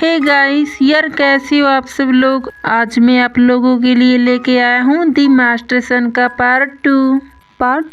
Hey guys, यार कैसे हो आप सब लोग। आज मैं आप लोगों के लिए लेके आया हूँ दी मास्टर सन का पार्ट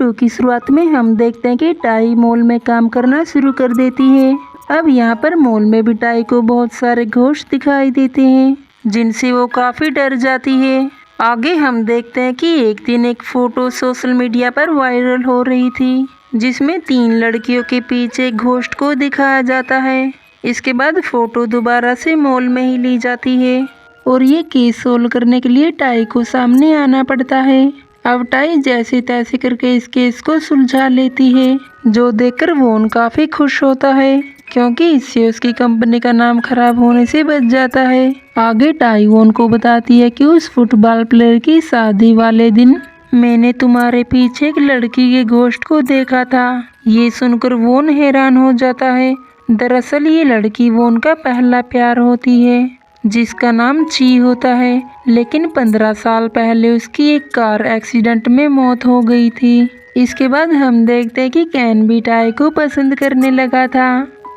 2 की शुरुआत में हम देखते हैं कि टाई मॉल में काम करना शुरू कर देती है। अब यहाँ पर मॉल में भी टाई को बहुत सारे घोस्ट दिखाई देते हैं जिनसे वो काफी डर जाती है। आगे हम देखते हैं कि एक दिन एक फोटो सोशल मीडिया पर वायरल हो रही थी जिसमें 3 लड़कियों के पीछे घोस्ट को दिखाया जाता है। इसके बाद फोटो दोबारा से मॉल में ही ली जाती है और ये केस सोल्व करने के लिए टाई को सामने आना पड़ता है। अब टाई जैसे तैसे करके इस केस को सुलझा लेती है, जो देखकर वोन काफी खुश होता है क्योंकि इससे उसकी कंपनी का नाम खराब होने से बच जाता है। आगे टाई वोन को बताती है कि उस फुटबॉल प्लेयर की शादी वाले दिन मैंने तुम्हारे पीछे एक लड़की के घोस्ट को देखा था। ये सुनकर वोन हैरान हो जाता है। दरअसल ये लड़की वोन का पहला प्यार होती है जिसका नाम ची होता है, लेकिन 15 साल पहले उसकी एक कार एक्सीडेंट में मौत हो गई थी। इसके बाद हम देखते हैं कि कैन भी टाई को पसंद करने लगा था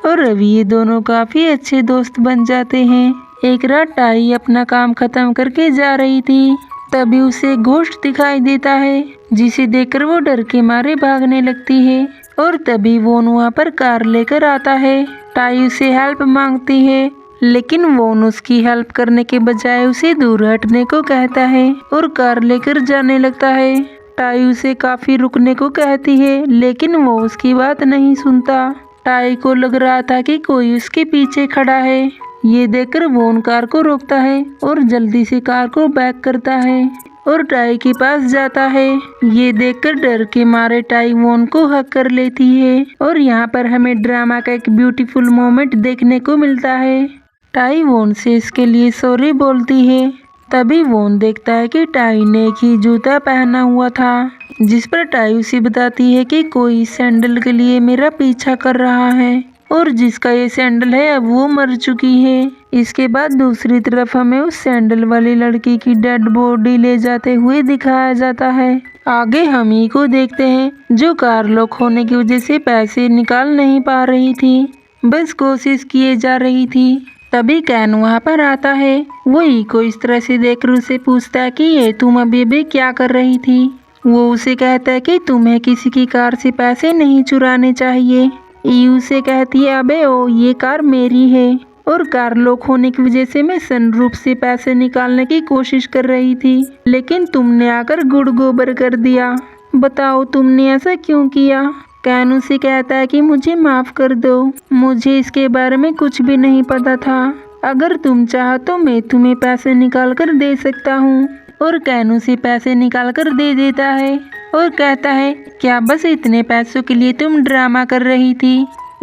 और अभी ये दोनों काफी अच्छे दोस्त बन जाते हैं। एक रात टाई अपना काम खत्म करके जा रही थी, तभी उसे घोस्ट दिखाई देता है जिसे देखकर वो डर के मारे भागने लगती है और तभी वोन वहाँ पर कार लेकर आता है। टाई उसे हेल्प मांगती है, लेकिन वोन उसकी हेल्प करने के बजाय उसे दूर हटने को कहता है और कार लेकर जाने लगता है। टाई उसे काफी रुकने को कहती है, लेकिन वो उसकी बात नहीं सुनता। टाई को लग रहा था कि कोई उसके पीछे खड़ा है। ये देखकर वोन कार को रोकता है और जल्दी से कार को बैक करता है और टाई के पास जाता है। ये देखकर डर के मारे टाई वोन को हक कर लेती है और यहाँ पर हमें ड्रामा का एक ब्यूटीफुल मोमेंट देखने को मिलता है। टाई वोन से इसके लिए सॉरी बोलती है। तभी वोन देखता है कि टाई ने एक ही जूता पहना हुआ था, जिस पर टाई उसे बताती है कि कोई सैंडल के लिए मेरा पीछा कर रहा है और जिसका ये सैंडल है अब वो मर चुकी है। इसके बाद दूसरी तरफ हमें उस सैंडल वाली लड़की की डेड बॉडी ले जाते हुए दिखाया जाता है। आगे हम ही को देखते हैं जो कार लॉक होने की वजह से पैसे निकाल नहीं पा रही थी, बस कोशिश किए जा रही थी। तभी कैन वहाँ पर आता है। वो ई को इस तरह से देखकर उसे पूछता है कि ये तुम अभी भी क्या कर रही थी। वो उसे कहता है कि तुम्हें किसी की कार से पैसे नहीं चुराने चाहिए। ई उसे कहती है अबे ओ ये कार मेरी है और कार लॉक होने की वजह से मैं सनरूफ से पैसे निकालने की कोशिश कर रही थी, लेकिन तुमने आकर गुड़ गोबर कर दिया। बताओ तुमने ऐसा क्यों किया। कैन उसे कहता है कि मुझे माफ कर दो, मुझे इसके बारे में कुछ भी नहीं पता था। अगर तुम चाहो तो मैं तुम्हें पैसे निकाल कर दे सकता हूँ। और कैन उसे पैसे निकाल कर दे देता है और कहता है क्या बस इतने पैसों के लिए तुम ड्रामा कर रही थी।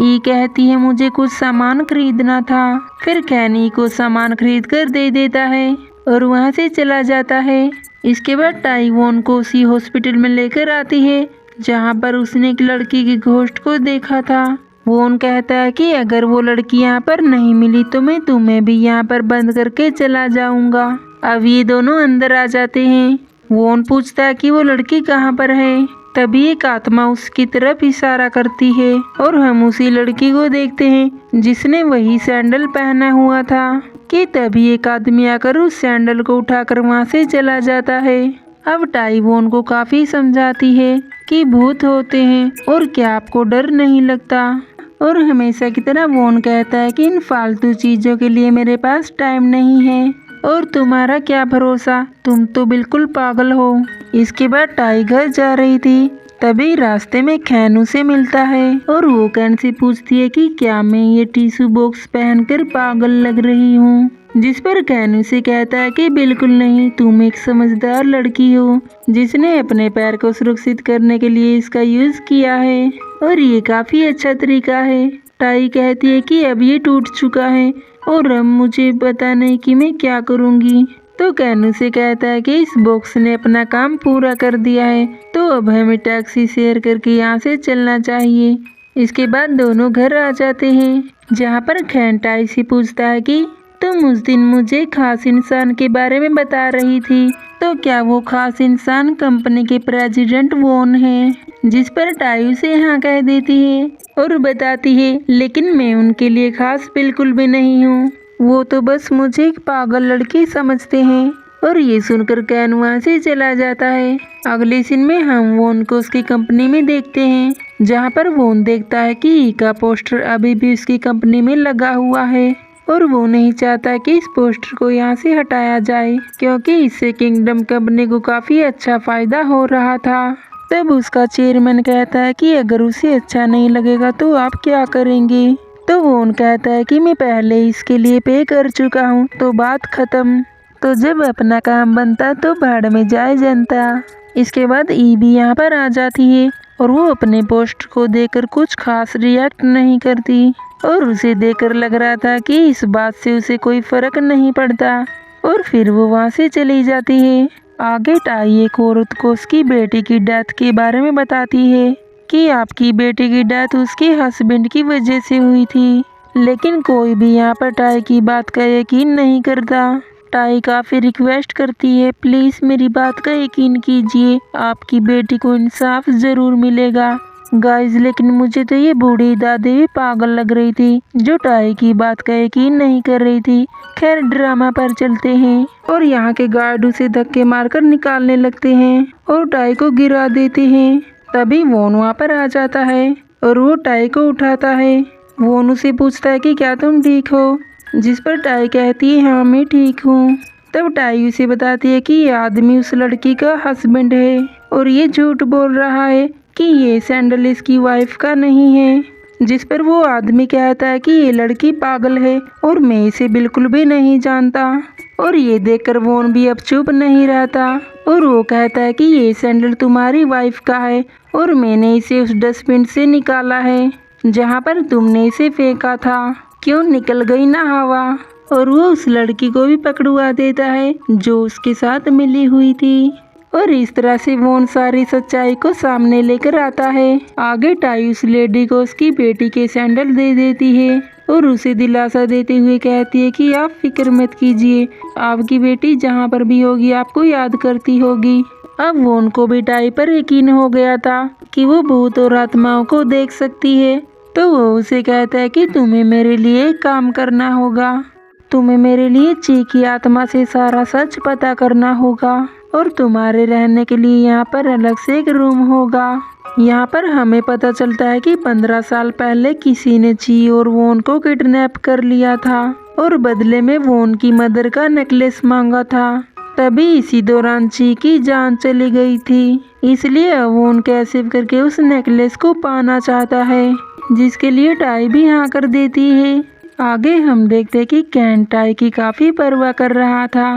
ई कहती है मुझे कुछ सामान खरीदना था। फिर कैन ई को सामान खरीद कर दे देता है और वहाँ से चला जाता है। इसके बाद टाई वोन को उसी हॉस्पिटल में लेकर आती है जहाँ पर उसने एक लड़की की घोस्ट को देखा था। वोन कहता है कि अगर वो लड़की यहाँ पर नहीं मिली तो मैं तुम्हें भी यहाँ पर बंद करके चला जाऊंगा। अब ये दोनों अंदर आ जाते हैं। वोन पूछता है कि वो लड़की कहाँ पर है। तभी एक आत्मा उसकी तरफ इशारा करती है और हम उसी लड़की को देखते हैं जिसने वही सैंडल पहना हुआ था कि तभी एक आदमी आकर उस सैंडल को उठाकर वहाँ से चला जाता है। अब टाई वोन को काफी समझाती है कि भूत होते हैं और क्या आपको डर नहीं लगता। और हमेशा की तरह वोन कहता है कि इन फालतू चीजों के लिए मेरे पास टाइम नहीं है और तुम्हारा क्या भरोसा, तुम तो बिल्कुल पागल हो। इसके बाद टाई घर जा रही थी, तभी रास्ते में कैन उसे मिलता है और वो कैन से पूछती है कि क्या मैं ये टिश्यू बॉक्स पहनकर पागल लग रही हूँ। जिस पर कैन उसे कहता है कि बिल्कुल नहीं, तुम एक समझदार लड़की हो जिसने अपने पैर को सुरक्षित करने के लिए इसका यूज किया है और ये काफी अच्छा तरीका है। टाई कहती है कि अब ये टूट चुका है और अब मुझे पता नहीं कि मैं क्या करूँगी। तो कैन उसे कहता है कि इस बॉक्स ने अपना काम पूरा कर दिया है, तो अब हमें टैक्सी शेयर करके यहाँ से चलना चाहिए। इसके बाद दोनों घर आ जाते हैं जहाँ पर कैन टाई से पूछता है कि तुम उस दिन मुझे खास इंसान के बारे में बता रही थी, तो क्या वो खास इंसान कंपनी के प्रेसिडेंट वोन है। जिस पर टाई उसे हाँ कह देती है और बताती है लेकिन मैं उनके लिए खास बिल्कुल भी नहीं हूँ। वो तो बस मुझे एक पागल लड़की समझते हैं। और ये सुनकर कैन वहाँ से चला जाता है। अगले सीन में हम वोन को उसकी कंपनी में देखते हैं, जहाँ पर वोन देखता है कि ई का पोस्टर अभी भी उसकी कंपनी में लगा हुआ है और वो नहीं चाहता कि इस पोस्टर को यहाँ से हटाया जाए, क्योंकि इससे किंगडम कंपनी को काफी अच्छा फायदा हो रहा था। तब उसका चेयरमैन कहता है कि अगर उसे अच्छा नहीं लगेगा तो आप क्या करेंगे। तो वोन कहता है कि मैं पहले इसके लिए पे कर चुका हूँ, तो बात खत्म। तो जब अपना काम बनता तो भाड़ में जाए जनता। इसके बाद ई भी यहाँ पर आ जाती है और वो अपने पोस्ट को देखकर कुछ खास रिएक्ट नहीं करती और उसे देखकर लग रहा था कि इस बात से उसे कोई फर्क नहीं पड़ता और फिर वो वहाँ से चली जाती है। आगे टाई एक औरत को उसकी बेटी की डेथ के बारे में बताती है कि आपकी बेटी की डेथ उसके हस्बैंड की वजह से हुई थी, लेकिन कोई भी यहाँ पर टाई की बात का यकीन नहीं करता। टाई काफी रिक्वेस्ट करती है, प्लीज मेरी बात का यकीन कीजिए, आपकी बेटी को इंसाफ जरूर मिलेगा। गाइस, लेकिन मुझे तो ये बूढ़ी दादी भी पागल लग रही थी जो टाई की बात का यकीन नहीं कर रही थी। खैर, ड्रामा पर चलते हैं और यहाँ के गार्ड उसे धक्के मारकर निकालने लगते हैं और टाई को गिरा देते हैं। तभी वोन वहाँ पर आ जाता है और वो टाई को उठाता है। वोन उसे पूछता है कि क्या तुम ठीक हो, जिस पर टाई कहती है हाँ मैं ठीक हूँ। तब टाई उसे बताती है कि ये आदमी उस लड़की का हस्बैंड है और ये झूठ बोल रहा है कि ये सैंडल इसकी वाइफ का नहीं है, जिस पर वो आदमी कहता है कि ये लड़की पागल है और मैं इसे बिल्कुल भी नहीं जानता। और ये देखकर वोन भी अब चुप नहीं रहता और वो कहता है कि ये सैंडल तुम्हारी वाइफ का है और मैंने इसे उस डस्टबिन से निकाला है जहाँ पर तुमने इसे फेंका था, क्यों निकल गई ना हवा। और वो उस लड़की को भी पकड़वा देता है जो उसके साथ मिली हुई थी और इस तरह से वोन सारी सच्चाई को सामने लेकर आता है। आगे टाई उस लेडी को उसकी बेटी के सैंडल दे देती है और उसे दिलासा देते हुए कहती है कि आप फिक्र मत कीजिए, आपकी बेटी जहाँ पर भी होगी आपको याद करती होगी। अब वोन को भी टाई पर यकीन हो गया था कि वो भूत और आत्माओं को देख सकती है, तो वो उसे कहता है कि तुम्हें मेरे लिए काम करना होगा, तुम्हें मेरे लिए ची की आत्मा से सारा सच पता करना होगा और तुम्हारे रहने के लिए यहाँ पर अलग से एक रूम होगा। यहाँ पर हमें पता चलता है कि 15 साल पहले किसी ने ची और वोन को किडनैप कर लिया था और बदले में वोन की मदर का नेकलेस मांगा था। तभी इसी दौरान ची की जान चली गई थी, इसलिए वोन कैसे करके उस नेकलेस को पाना चाहता है, जिसके लिए टाई भी हाँ कर देती है। आगे हम देखते कि कैन टाई की काफी परवाह कर रहा था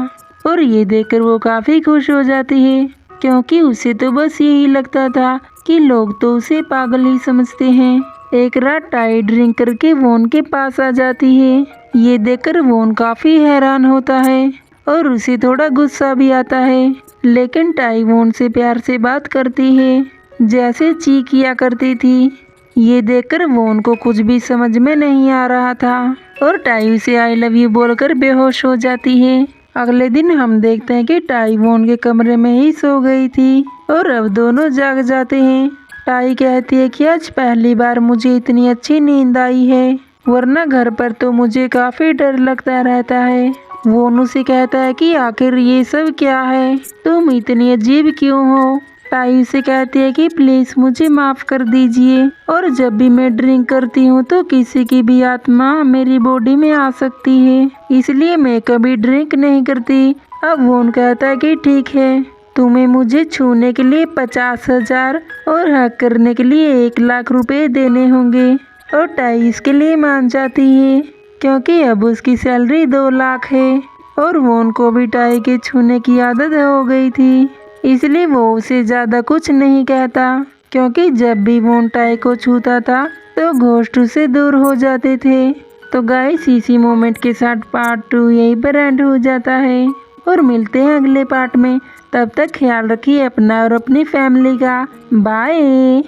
और ये देखकर वो काफी खुश हो जाती है, क्योंकि उसे तो बस यही लगता था कि लोग तो उसे पागल ही समझते हैं। एक रात टाई ड्रिंक करके वोन के पास आ जाती है। ये देखकर वोन काफी हैरान होता है और उसे थोड़ा गुस्सा भी आता है, लेकिन टाई वोन से प्यार से बात करती है जैसे ची किया करती थी। ये देखकर वोन को कुछ भी समझ में नहीं आ रहा था और टाई उसे आई लव यू बोलकर बेहोश हो जाती है। अगले दिन हम देखते हैं कि टाई वोन के कमरे में ही सो गई थी और अब दोनों जाग जाते हैं। टाई कहती है कि आज पहली बार मुझे इतनी अच्छी नींद आई है, वरना घर पर तो मुझे काफी डर लगता रहता है। वोन उसे कहता है कि आखिर ये सब क्या है, तुम इतनी अजीब क्यों हो। टाई उसे कहती है कि प्लीज मुझे माफ कर दीजिए, और जब भी मैं ड्रिंक करती हूँ तो किसी की भी आत्मा मेरी बॉडी में आ सकती है, इसलिए मैं कभी ड्रिंक नहीं करती। अब वोन कहता है कि ठीक है, तुम्हें मुझे छूने के लिए 50,000 और हक करने के लिए 1,00,000 रुपए देने होंगे। और टाई इसके लिए मान जाती है, क्योंकि अब उसकी सैलरी 2 लाख है और वोन को भी टाई के छूने की आदत हो गई थी, इसलिए वो उसे ज़्यादा कुछ नहीं कहता, क्योंकि जब भी वोन टाई को छूता था तो घोस्ट उसे दूर हो जाते थे। तो गाइस, इसी मोमेंट के साथ पार्ट 2 यहीं पर एंड हो जाता है और मिलते हैं अगले पार्ट में। तब तक ख्याल रखिए अपना और अपनी फैमिली का। बाय।